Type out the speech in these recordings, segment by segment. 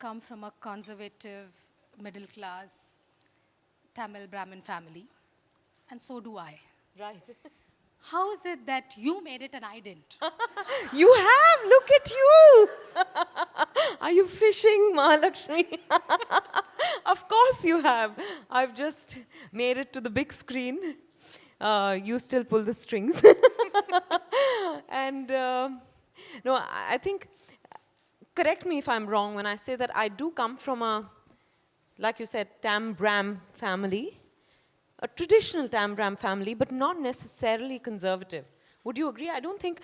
come from a conservative, middle class, Tamil Brahmin family, and so do I. Right. How is it that you made it and I didn't? You have, look at you. Are you fishing, Mahalakshmi? Of course you have. I've just made it to the big screen. You still pull the strings. And no, I think, correct me if I'm wrong when I say that I do come from a, like you said, Tam Bram family, a traditional Tam Bram family, but not necessarily conservative. Would you agree? I don't think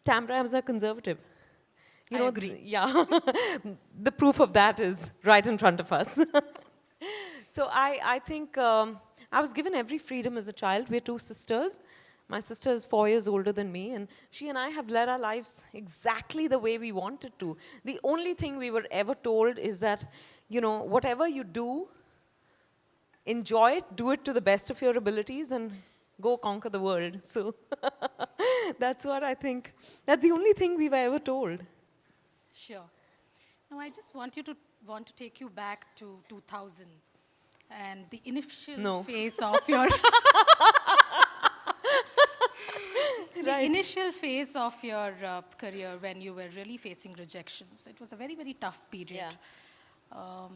Tam Brams are conservative. I agree. Yeah. The proof of that is right in front of us. So I think I was given every freedom as a child. We're two sisters. My sister is 4 years older than me, and she and I have led our lives exactly the way we wanted to. The only thing we were ever told is that, whatever you do, enjoy it, do it to the best of your abilities, and go conquer the world. So that's what I think. That's the only thing we were ever told. Sure. Now, I just want to take you back to 2000 and the initial No. phase of your Right. initial phase of your career when you were really facing rejections. It was a very, very tough period. Yeah.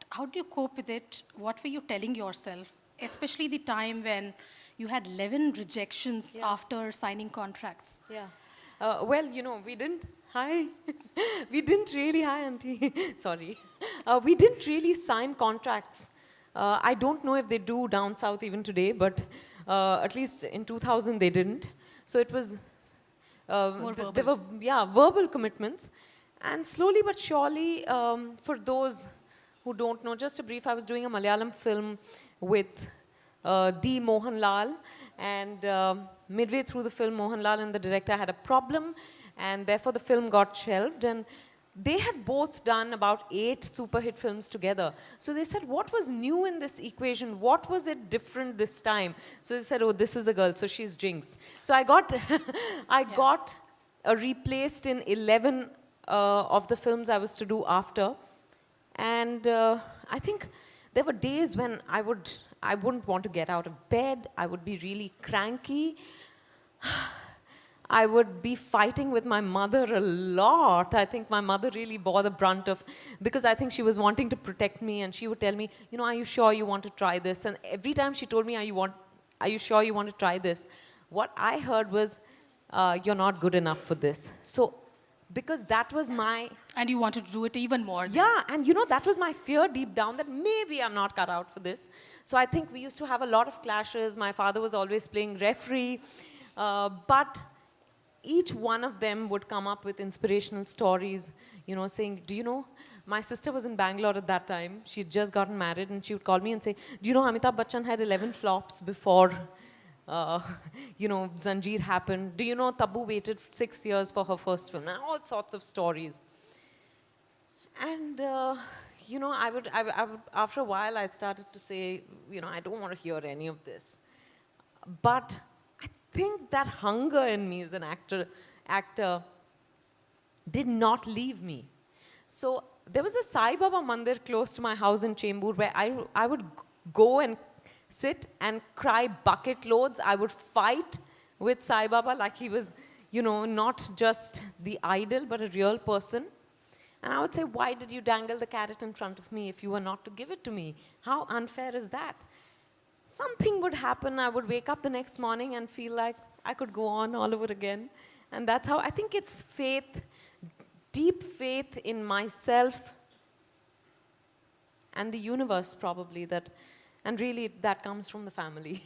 How do you cope with it? What were you telling yourself, especially the time when you had 11 rejections Yeah. after signing contracts? Yeah. Well, we didn't. Hi. We didn't really. Hi, Auntie. Sorry. We didn't really sign contracts. I don't know if they do down south even today, but at least in 2000 they didn't. So it was. More There were, yeah, verbal commitments. And slowly but surely, for those who don't know, just a brief, I was doing a Malayalam film with the Mohanlal, and midway through the film, Mohanlal and the director had a problem, and therefore the film got shelved. And they had both done about 8 super hit films together. So they said, what was new in this equation? What was it different this time? So they said, oh, this is a girl, so she's jinxed. So I got, I got replaced in 11 of the films I was to do after. And I think there were days when I wouldn't want to get out of bed. I would be really cranky. I would be fighting with my mother a lot. I think my mother really bore the brunt of, because I think she was wanting to protect me, and she would tell me, are you sure you want to try this? And every time she told me, are you sure you want to try this? What I heard was, you're not good enough for this. So, because that was my... And you wanted to do it even more. Yeah, and that was my fear deep down, that maybe I'm not cut out for this. So I think we used to have a lot of clashes. My father was always playing referee. But each one of them would come up with inspirational stories, saying, do you know, my sister was in Bangalore at that time. She had just gotten married, and she would call me and say, do you know Amitabh Bachchan had 11 flops before, Zanjeer happened? Do you know Tabu waited 6 years for her first film? And all sorts of stories. And, I would, after a while, I started to say, I don't want to hear any of this. But I think that hunger in me as an actor did not leave me. So there was a Sai Baba mandir close to my house in Chembur where I would go and sit and cry bucket loads. I would fight with Sai Baba like he was, not just the idol, but a real person. And I would say, why did you dangle the carrot in front of me if you were not to give it to me? How unfair is that? Something would happen. I would wake up the next morning and feel like I could go on all over again. And that's how I think it's faith, deep faith in myself and the universe probably, and really that comes from the family.